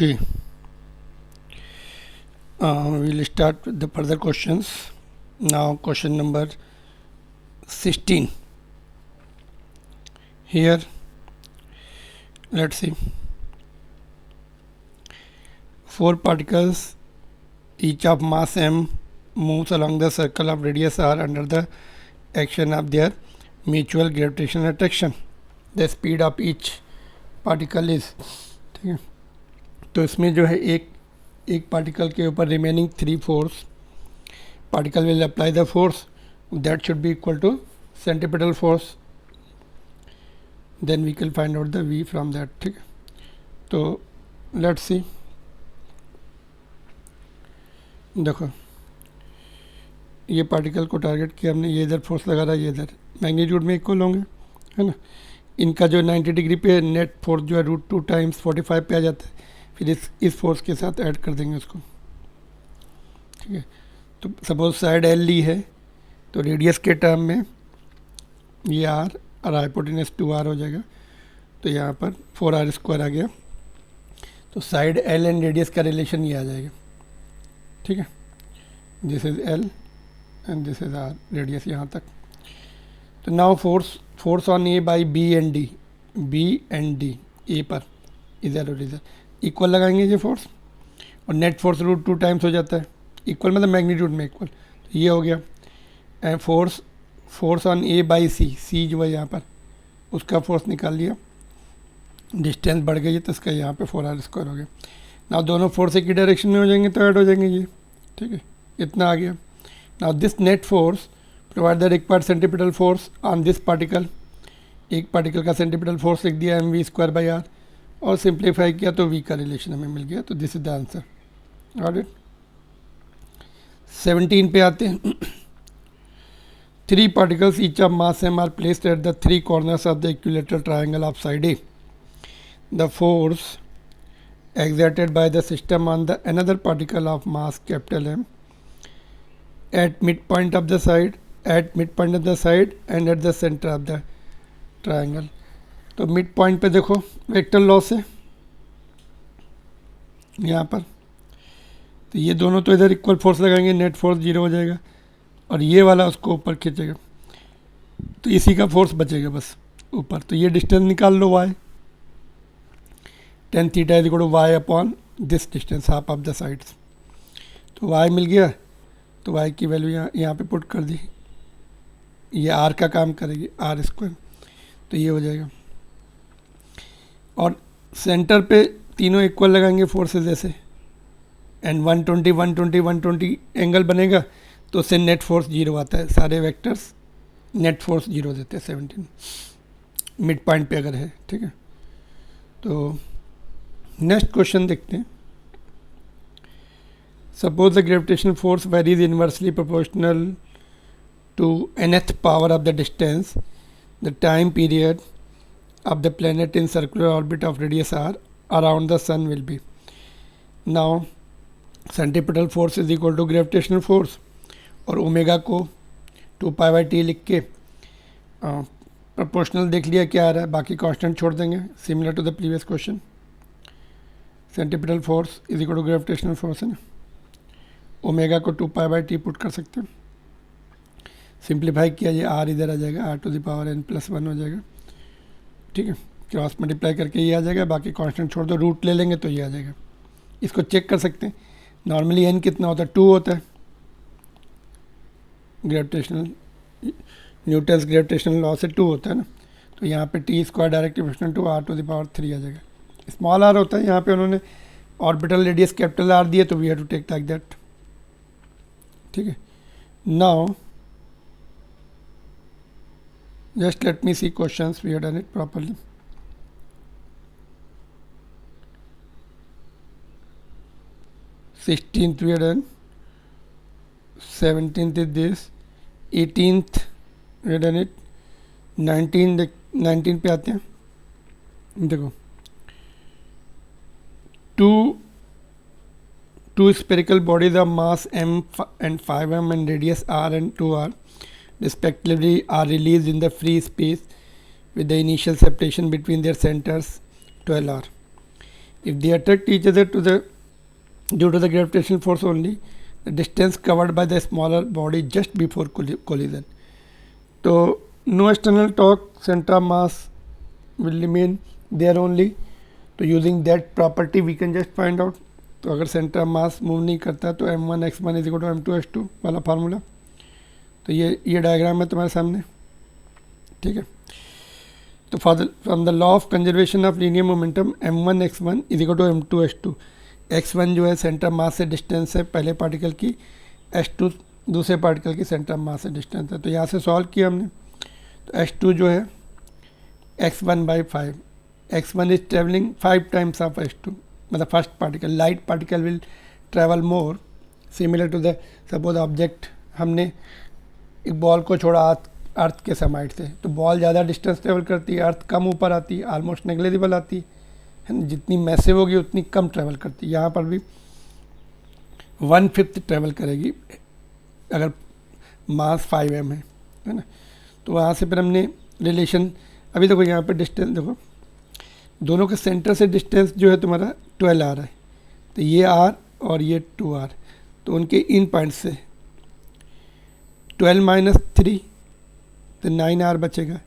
Okay, we'll start with the further questions. Now, question number 16. Here, let's see. 4 particles, each of mass m, moves along the circle of radius r under the action of their mutual gravitational attraction. The speed of each particle is, ठीक है, तो इसमें जो है एक particle के ऊपर remaining 3 force particle will apply the force that should be equal to centripetal force, then we can find out the v from that. ठीक है, तो लेट्स सी. देखो, ये पार्टिकल को टारगेट किया हमने, ये इधर फोर्स लगा रहा है, ये इधर मैग्नीट्यूड में इक्वल होंगे, है ना. इनका जो 90 डिग्री पे नेट फोर्स जो है √2 टाइम्स 45 पे आ जाता है. फिर इस फोर्स के साथ ऐड कर देंगे उसको. ठीक है, तो सपोज साइड एल ली है, तो रेडियस के टर्म में ये आर और हाइपोटेनस 2r हो जाएगा. तो यहाँ पर 4r² आ गया. तो साइड एल एंड रेडियस का रिलेशन ये आ जाएगा. ठीक है, this is L and this is R, radius यहाँ तक. तो now force on A by B and D, A पर इधर और इधर इक्वल लगाएंगे ये फोर्स, और नेट फोर्स √2 टाइम्स हो जाता है. इक्वल मतलब मैग्नीट्यूड में इक्वल, तो ये हो गया. And force on A by C जो है यहाँ पर, उसका फोर्स निकाल लिया. डिस्टेंस बढ़ गई है तो इसका यहाँ पे 4r² हो गया. नाउ दोनों फोर्स एक ही डायरेक्शन में हो जाएंगे तो ऐड हो जाएंगे ये. ठीक है, इतना आ गया. Now this net force provide the required centripetal force on this particle. एक पार्टिकल का सेंट्रीपिटल फोर्स लिख दिया mv²/r, और सिंप्लीफाई किया तो v का रिलेशन हमें मिल गया. तो this is the answer. Got it. 17 पे आते हैं. 3 particles each of mass m are placed at the 3 corners of the equilateral triangle of side A. The force exerted by the system on the another particle of mass capital M at midpoint of the side and at the center of the triangle. तो mid point पे देखो vector law से यहाँ पर, तो ये दोनों तो इधर इक्वल फोर्स लगाएंगे, नेट फोर्स 0 हो जाएगा, और ये वाला उसको ऊपर खींचेगा, तो इसी का फोर्स बचेगा बस ऊपर. तो ये डिस्टेंस निकाल लो, y tan theta is equal to y upon this distance half of the sides. तो y मिल गया, तो y की वैल्यू यहाँ पे पुट कर दी. ये r का काम करेगी, r², तो ये हो जाएगा. और सेंटर पे तीनों इक्वल लगाएंगे फोर्सेस ऐसे, एंड 120 एंगल बनेगा, तो उससे नेट फोर्स 0 आता है. सारे वेक्टर्स नेट फोर्स 0 देते हैं 17 मिड पॉइंट पे अगर है. ठीक है, तो नेक्स्ट क्वेश्चन देखते हैं. Suppose the gravitational force varies inversely proportional to nth power of the distance the time period of the planet in circular orbit of radius r around the sun will be. Now centripetal force is equal to gravitational force, और omega को 2π/t लिख के proportional देख लिया क्या आ रहा है, बाकी कांस्टेंट छोड़ देंगे. Similar to the previous question, centripetal force is equal to gravitational force है ना, ओमेगा को 2π/t पुट कर सकते हैं. सिंप्लीफाई किया, ये r इधर आ जाएगा, r⁻n+1 हो जाएगा. ठीक है, क्रॉस मल्टीप्लाई करके ये आ जाएगा, बाकी कांस्टेंट छोड़ दो, रूट ले लेंगे तो ये आ जाएगा. इसको चेक कर सकते हैं. नॉर्मली n कितना होता है, 2 होता है. ग्रेविटेशनल न्यूटन्स ग्रेविटेशनल लॉ से 2 होता है ना, तो यहाँ पे t² direct proportional to r⁻³ आ जाएगा. स्मॉल r होता है, यहाँ पे उन्होंने ऑर्बिटल रेडियस कैपिटल R दिए, तो we have to take like that. ठीक है, now just let me see questions, we have done it properly. Sixteenth we have done, 17th is this, 18th we have done it, 19 पे आते हैं. देखो, two spherical bodies of mass m and 5m and radius r and 2r respectively are released in the free space with the initial separation between their centers 12r. If they attract each other due to the gravitational force only, the distance covered by the smaller body just before collision. So no external torque, center of mass will remain there only. तो using that property we can just find out. तो अगर centre of mass move नहीं करता तो m1 x1 is equal to m2 x2 वाला formula. तो ये diagram है तुम्हारे सामने, ठीक है. तो from the law of conservation of linear momentum m1 x1 is equal to m2 x2. x1 जो है सेंटर ऑफ मास से डिस्टेंस है पहले पार्टिकल की, h2 दूसरे पार्टिकल की सेंटर ऑफ मास से डिस्टेंस है. तो यहाँ से सॉल्व किया हमने. तो h2 जो है x1/5. x1 is traveling 5 times of h2, मतलब first particle. Light particle will travel more, similar to the suppose object, हमने एक बॉल को छोड़ा अर्थ के समाइट से, तो बॉल ज़्यादा डिस्टेंस ट्रेवल करती है, अर्थ कम ऊपर आती है, ऑलमोस्ट नेग्लिजिबल आती है ना. जितनी मैसिव होगी उतनी कम ट्रैवल करती है. यहाँ पर भी 1/5 ट्रैवल करेगी अगर मास 5m है ना. तो वहाँ से फिर हमने रिलेशन, अभी देखो यहाँ पर डिस्टेंस देखो, दोनों के सेंटर से डिस्टेंस जो है तुम्हारा 12 आ रहा है. तो ये r और ये 2r, तो उनके इन पॉइंट से 12 - 3 तो 9r बचेगा.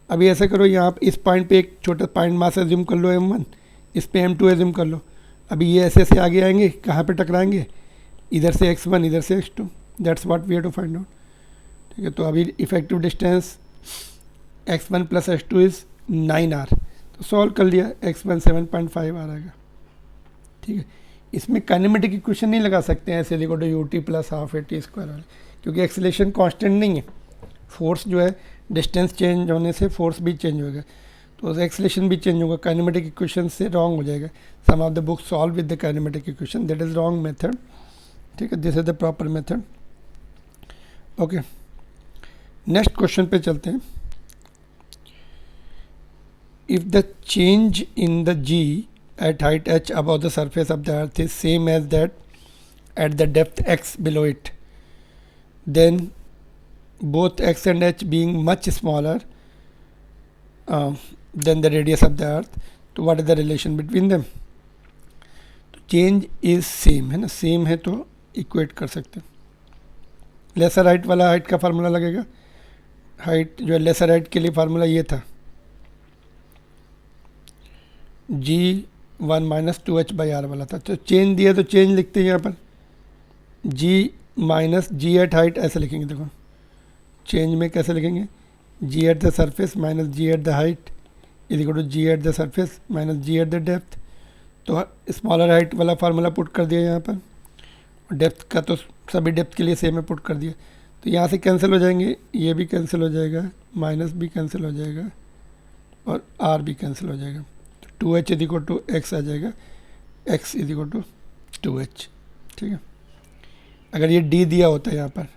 अभी ऐसा करो, यहाँ इस पॉइंट पे एक छोटा पॉइंट मास एज्यूम कर लो m1, इस पे m2 एज्यूम कर लो. अभी ये ऐसे ऐसे आगे आएंगे, कहाँ पे टकराएंगे, इधर से x1 इधर से x2. That's what we have to find out, ठीक है. तो अभी effective distance x1 + x2 is 9r. तो सॉल्व कर लिया, x1 7.5 आ रहेगा, ठीक है. इसमें काइनेमेटिक इक्वेशन नहीं लगा सकते हैं ऐसे, देखो तो ut + ½ at² वाले, क्योंकि एक्सीलरेशन कांस्टेंट नहीं है. फोर्स जो है डिस्टेंस चेंज होने से फोर्स भी चेंज होगा, तो एक्सीलरेशन भी चेंज होगा. काइनेमेटिक इक्वेशन से रॉन्ग हो जाएगा. Some of the book solve with the kinematic equation, that is wrong method, ठीक है. This is the proper method. Okay, next question पे चलते हैं. If the change in the g at height h above the surface of the earth is same as that at the depth x below it, then both x and h being much smaller than the radius of the earth, तो what is the relation between them? तो change is same है ना, same है तो equate कर सकते हैं. Laser height वाला हाइट का फार्मूला लगेगा. हाइट जो है लेसर हाइट के लिए फार्मूला ये था, g1 - 2h/r वाला था. तो चेंज दिया तो चेंज लिखते हैं यहाँ पर, g - g एट हाइट ऐसे लिखेंगे. देखो चेंज में कैसे लिखेंगे, g at the surface - g at the height is equal to g at the surface - g at the depth. तो स्मॉलर हाइट वाला फार्मूला पुट कर दिया यहाँ पर, डेप्थ का तो सभी डेप्थ के लिए सेम है, पुट कर दिया. तो यहाँ से कैंसिल हो जाएंगे, ये भी कैंसिल हो जाएगा, माइनस भी कैंसिल हो जाएगा और r भी कैंसिल हो जाएगा. 2h is equal to x आ जाएगा, x is equal to 2h, ठीक है. अगर ये d दिया होता है यहाँ पर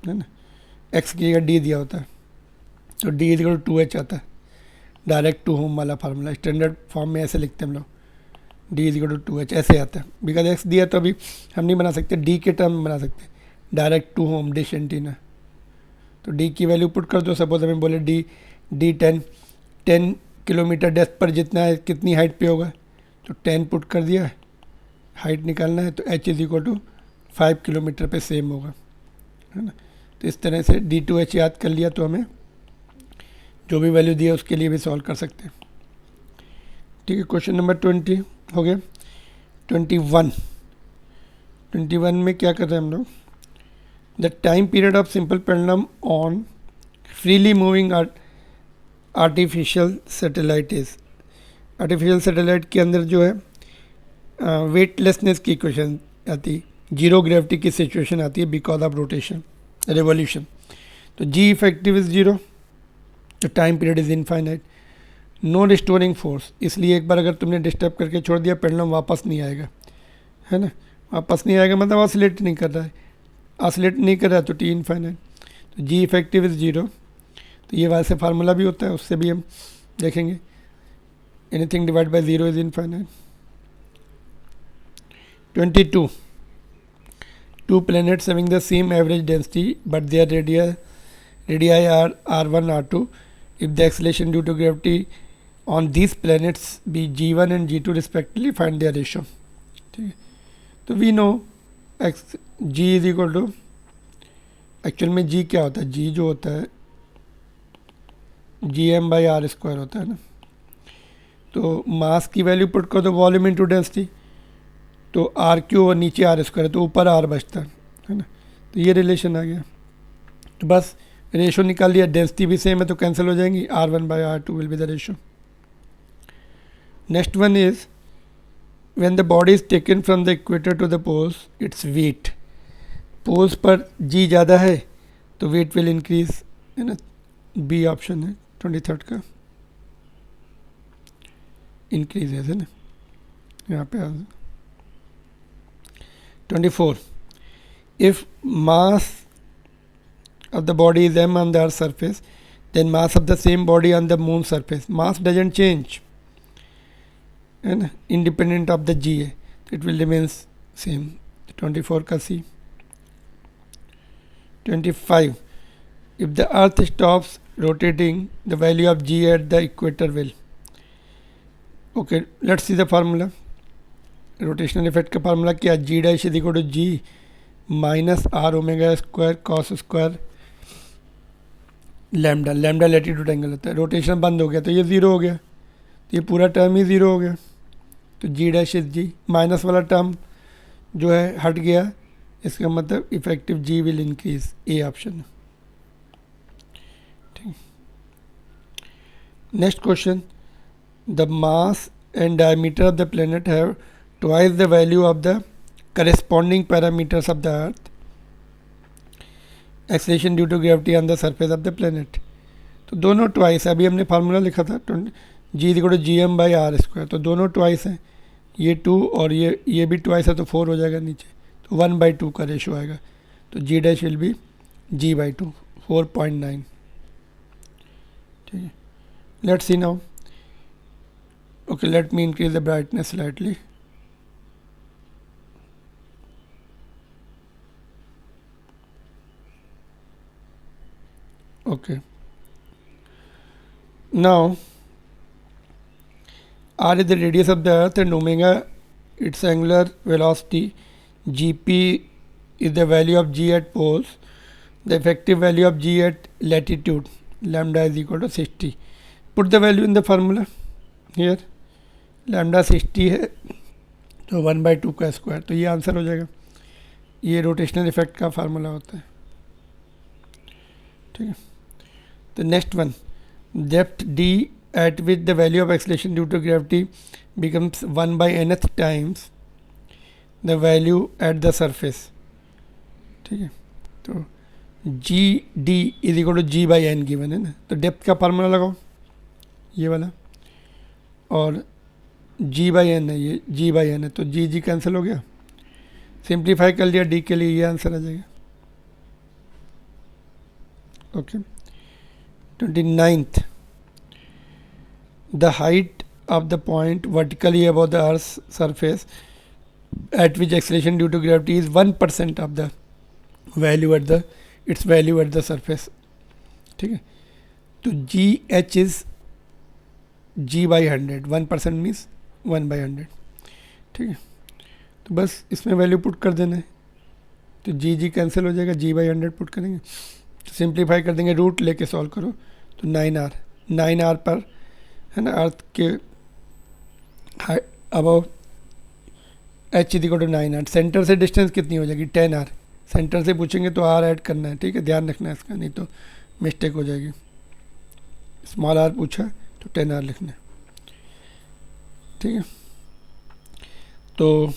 है ना, x की जगह d दिया होता है तो d is equal to 2h आता है. डायरेक्ट टू होम वाला फार्मूला स्टैंडर्ड फॉर्म में ऐसे लिखते हैं हम लोग, d is equal to 2h ऐसे आता है. बिकॉज x दिया तो अभी हम नहीं बना सकते, d के टर्म में बना सकते. Direct to home dish antenna, तो d की वैल्यू पुट कर दो. सपोज हमें बोले d 10 किलोमीटर डेप्थ पर जितना है, कितनी हाइट पे होगा, तो 10 पुट कर दिया, हाइट निकालना है. तो h is equal to 5 kilometre पे सेम होगा, है ना. तो इस तरह से d2h याद कर लिया तो हमें जो भी वैल्यू दिया उसके लिए भी सॉल्व कर सकते हैं, ठीक है. क्वेश्चन नंबर 20 हो गया. 21 में क्या कर रहे हैं हम लोग, the time period of simple pendulum on freely moving artificial satellite is. Artificial satellite के अंदर जो है वेटलेसनेस की इक्वेशन आती है, जीरो ग्रेविटी की सिचुएशन आती है बिकॉज ऑफ रोटेशन रेवोल्यूशन. तो जी इफेक्टिव इज 0, तो time period is infinite. No restoring force, इसलिए एक बार अगर तुमने डिस्टर्ब करके छोड़ दिया पेंडुलम वापस नहीं आएगा, है ना. वापस नहीं आएगा मतलब ऑसिलेट नहीं कर रहा है, ऑसिलेट नहीं कर रहा है तो टी इनफाइनाइट. तो जी इफेक्टिव इज 0. तो ये वैसे फार्मूला भी होता है, उससे भी हम देखेंगे. Anything divide by 0 is infinite. 22 two planets having the same average density but their radii are r1 r2. If the acceleration due to gravity on this planets B G1 and G2 respectively, find their ratio. ठीक है, तो we know x ji is equal to, actual में जी क्या होता है, जी जो होता है Gm/r² होता है ना। तो मास की वैल्यू पुट करो तो वॉल्यूम इंटू डेंसिटी, तो आर क्यू और नीचे r² है तो ऊपर r बचता है ना। तो ये रिलेशन आ गया, तो बस रेशो निकाल लिया, डेंसिटी भी सेम है तो कैंसिल हो जाएंगी, R1/R2 will be the ratio. Next one is when the body is taken from the equator to the poles, its weight, poles पर जी ज़्यादा है तो वेट विल इंक्रीज, है ना। बी ऑप्शन है 23rd का, इंक्रीज है ना, यहाँ पे 24, if mass of the body is m on the earth's surface, then mass of the same body on the moon's surface, mass doesn't change and independent of the g, it will remains same, 24 का C। 25, if the earth stops rotating, the value of g at the equator will, okay, let's see the formula। Rotational effect का formula क्या, g dash is equal to g minus r omega square cos square lambda, lambda latitude angle होता है। Rotation बंद हो गया तो ये zero हो गया, तो ये पूरा टर्म ही ज़ीरो हो गया, तो g dash is g, minus वाला टर्म जो है हट गया, इसका मतलब effective g will increase, A option. ठीक, next question, the mass and diameter of the planet have twice the value of the corresponding parameters of the earth, acceleration due to gravity on the surface of the planet। तो दोनों twice, अभी हमने formula लिखा था जी is equal to Gm/r², तो दोनों twice हैं, ये 2 और ये भी ट्वाइस है तो 4 हो जाएगा नीचे, तो 1/2 का रेशो आएगा, तो g dash will be G/2, 4.9। ठीक है, let's see now, okay let me increase the brightness slightly. Okay, now r is the radius of the earth and omega its angular velocity, gp is the value of g at poles, the effective value of g at latitude, lambda is equal to 60। put the value in the formula here, lambda 60 है तो 1/2 का square, तो ये answer हो जाएगा, ये rotational effect का formula होता है। ठीक है, the next one, depth d at which the value of acceleration due to gravity becomes 1/nth times the value at the surface। ठीक है, तो g d is equal to G/n given है ना, तो डेप्थ का फार्मूला लगाओ ये वाला, और G/n है, ये G/n है तो जी कैंसिल हो गया, सिंप्लीफाई कर लिया डी के लिए, ये आंसर आ जाएगा। Okay, 29th, the height of the point vertically above the earth's surface at which acceleration due to gravity is 1% of the value at the its value at the surface। ठीक है, तो जी H is G/100, 1% means 1/100। ठीक है, तो बस इसमें value put कर देना है, तो जी कैंसिल हो जाएगा, G/100 पुट करेंगे तो सिंप्लीफाई कर देंगे, रूट लेके सॉल्व करो तो 9r पर है ना, अर्थ के above h is equal to 9r, centre से डिस्टेंस कितनी हो जाएगी 10r, सेंटर से पूछेंगे तो r ऐड करना है। ठीक है, ध्यान रखना है इसका, नहीं तो मिस्टेक हो जाएगी, स्मॉल r पूछा तो 10r लिखना है। ठीक है, तो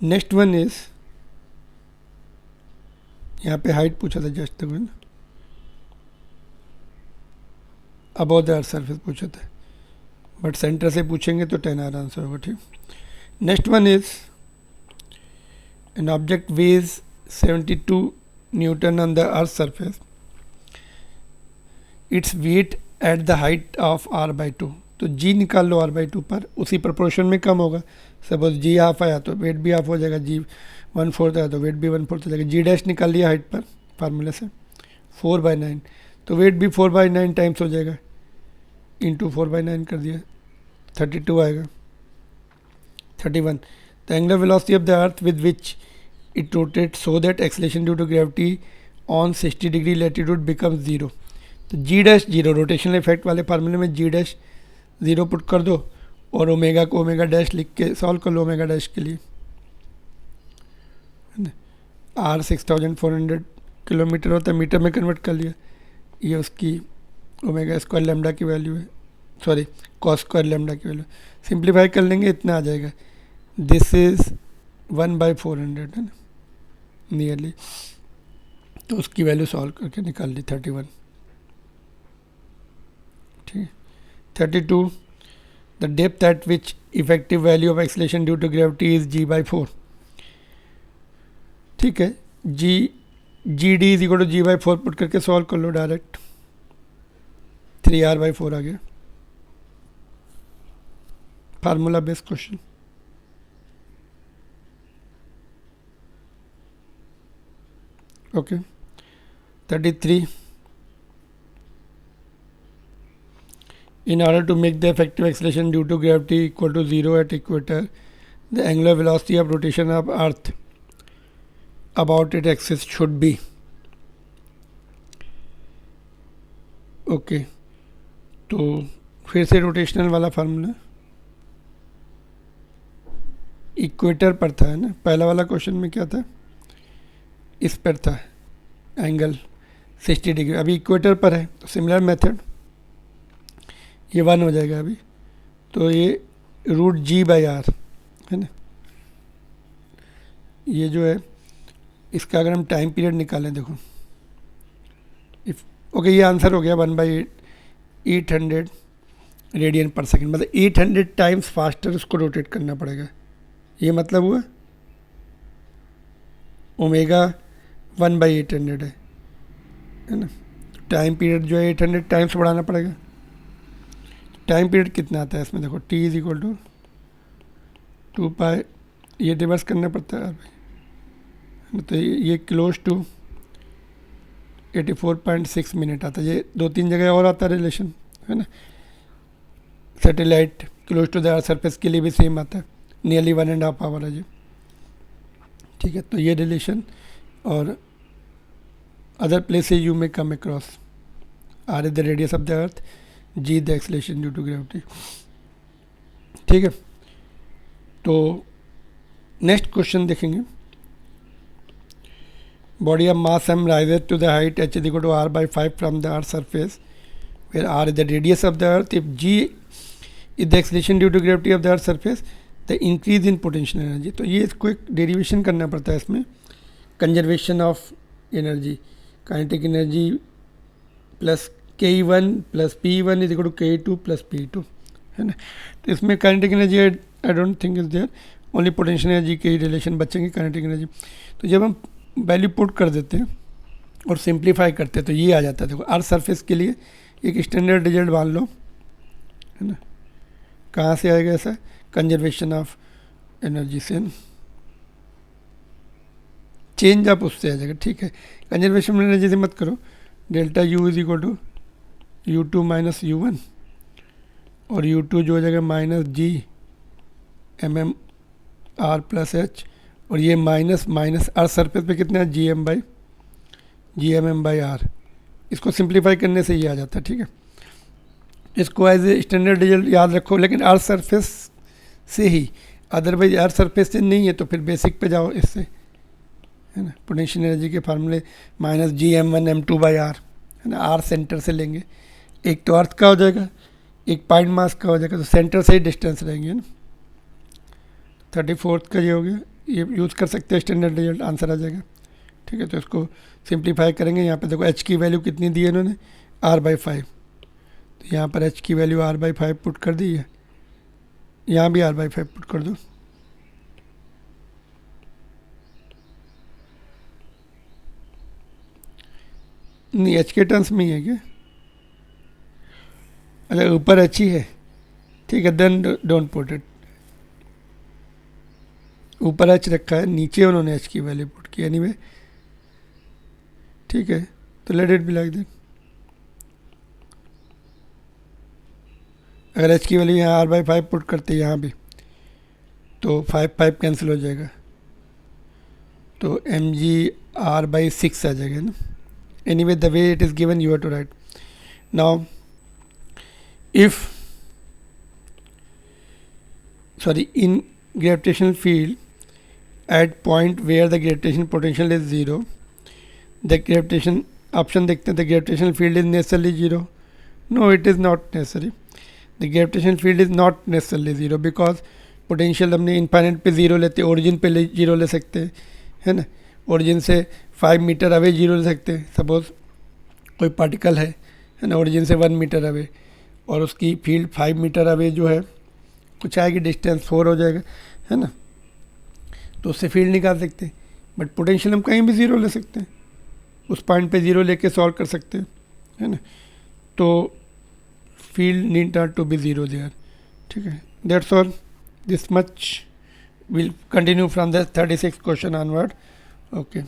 नेक्स्ट वन इज, यहाँ पे हाइट पूछा था जस्ट तक ना, अबव द अर्थ सरफेस पूछा था, बट सेंटर से पूछेंगे तो 10r आंसर होगा। ठीक, next one is an object weighs 72 newton on the earth surface, its weight at the height of r/2, तो जी निकाल लो r/2 पर, उसी प्रोपोर्शन में कम होगा, सपोज जी हाफ आया तो वेट भी हाफ हो जाएगा, जी 1/4 आया तो वेट भी 1/4 हो जाएगा। जी डैश निकाल लिया हाइट पर फार्मूले से 4/9, तो वेट भी 4/9 टाइम्स हो जाएगा, इंटू 4/9 कर दिया, 32 आएगा। 31, the angular velocity of the earth with which it rotate so that acceleration due to gravity on 60 degree latitude becomes zero. तो g dash zero, rotational effect वाले फार्मूले में जी डैश ज़ीरो पुट कर दो और ओमेगा को ओमेगा डैश लिख के सॉल्व कर लो ओमेगा डैश के लिए। आर 6400 किलोमीटर होता है, मीटर में कन्वर्ट कर लिया, ये उसकी ओमेगा स्क्वायर लेमडा की वैल्यू है, सॉरी कॉस स्क्वायर लेमडा की वैल्यू। सिंप्लीफाई कर लेंगे इतना आ जाएगा, दिस इज़ 1/400 है ना नियरली, तो उसकी वैल्यू सॉल्व करके निकाल ली 31। ठीक, 32, the depth at which effective value of acceleration due to gravity is g/4। ठीक है, g d is equal to g/4 put करके सॉल्व कर लो डायरेक्ट, 3r/4 आ गया, formula based question. Okay, 33, in order to make the effective acceleration due to gravity equal to 0 at equator, the angular velocity of rotation of earth about its axis should be। Okay, तो फिर से rotational वाला formula equator पर था है ना, पहला वाला क्वेश्चन में क्या था, इस पर था एंगल 60 डिग्री, अभी इक्वेटर पर है, तो सिमिलर मेथड, ये 1 हो जाएगा अभी, तो ये √g/r है ना, ये जो है इसका अगर हम टाइम पीरियड निकालें, देखो इफ ओके ये आंसर हो गया 1/800 रेडियन पर सेकंड, मतलब 800 टाइम्स फास्टर उसको रोटेट करना पड़ेगा, ये मतलब हुआ ओमेगा 1/800 है ना, टाइम पीरियड जो है 800 टाइम्स बढ़ाना पड़ेगा। टाइम पीरियड कितना आता है इसमें, देखो t इज इक्वल टू 2π, ये रिवर्स करना पड़ता है भाई, तो ये क्लोज टू 84.6 मिनट आता है, ये 2-3 जगह और आता है रिलेशन है ना, satellite close to the earth surface के लिए भी सेम आता है, नियरली 1.5 आवर है जी। ठीक है, तो ये रिलेशन और other places you may come across, R is the radius of the earth, g the acceleration due to gravity. ठीक है, तो नेक्स्ट क्वेश्चन देखेंगे, body of mass m rises to the height h is equal to r/5 from the earth surface where r is the radius of the earth, if g is the acceleration due to gravity of the earth surface, the increase in potential energy। तो ये इसको एक derivation करना पड़ता है इसमें, conservation of energy, kinetic energy plus K1 plus P1 is equal to K2 plus P2 है ना, तो इसमें kinetic energy I don't think is there, only potential energy के रिलेशन बचेंगे, काइनेटिक एनर्जी। तो जब हम वैल्यू पुट कर देते हैं और सिंप्लीफाई करते हैं तो ये आ जाता है, देखो अर्थ सरफेस के लिए एक स्टैंडर्ड रिजल्ट मान लो है ना, कहाँ से आएगा ऐसा, कंजर्वेशन ऑफ एनर्जी से, चेंज आप उससे आ जाएगा। ठीक है, कंजर्वेशन एनर्जी से मत करो, delta U is equal to U2 minus U1 और U2 जो हो जाएगा माइनस G/r प्लस H, और ये माइनस माइनस अर्थ सरफेस पे कितना है Gm/r, इसको सिंप्लीफाई करने से ये आ जाता है। ठीक है, इसको एज ए स्टैंडर्ड रिजल्ट याद रखो, लेकिन अर्थ सरफेस से ही, अदरवाइज अर्थ सरफेस से नहीं है तो फिर बेसिक पे जाओ इससे है ना, पोटेंशियल एनर्जी के फार्मूले माइनस Gm1m2/r है ना, आर सेंटर से लेंगे, एक तो अर्थ का हो जाएगा, एक पॉइंट मास का हो जाएगा, तो सेंटर से ही डिस्टेंस रहेंगे ना। 34 का ये हो गया, ये यूज़ कर सकते हैं स्टैंडर्ड रिजल्ट, आंसर आ जाएगा। ठीक है, तो इसको सिंप्लीफाई करेंगे, यहाँ पे देखो h की वैल्यू कितनी दी है इन्होंने, r/5, तो यहाँ पर h की वैल्यू r/5 पुट कर दी है, यहाँ भी r/5 पुट कर दो, नहीं h के टर्म्स में ही है क्या, अगर ऊपर h ही है ठीक है, देन डोंट पुट इट, ऊपर h रखा है, नीचे उन्होंने h की वैल्यू पुट की एनीवे। ठीक है, तो let it be like that. अगर एच की वैल्यू यहाँ r/5 पुट करते हैं यहाँ भी, तो 5 कैंसिल हो जाएगा, तो mg/6 आ जाएगा ना. Anyway the way it is given you have to write. Now if in gravitational field at point where the gravitational potential is 0, the gravitation option देखते हैं, the gravitational field is necessarily 0. No, it is not necessary. The gravitational field is not necessarily 0 because potential हमने infinite पे zero लेते, origin पे zero ले सकते हैं, है ना. ओरिजिन से 5 मीटर अवे ज़ीरो ले सकते हैं. सपोज़ कोई पार्टिकल है ना, ओरिजिन से 1 मीटर अवे, और उसकी फील्ड 5 मीटर अवे जो है कुछ आएगी, डिस्टेंस 4 हो जाएगा, है ना. तो उससे फील्ड निकाल सकते हैं. बट पोटेंशियल हम कहीं भी ज़ीरो ले सकते हैं, उस पॉइंट पे ज़ीरो लेके सॉल्व कर सकते हैं, है ना. तो field need not to be zero there. ठीक है, that's all. This much will continue from the 36th question onward. Okay.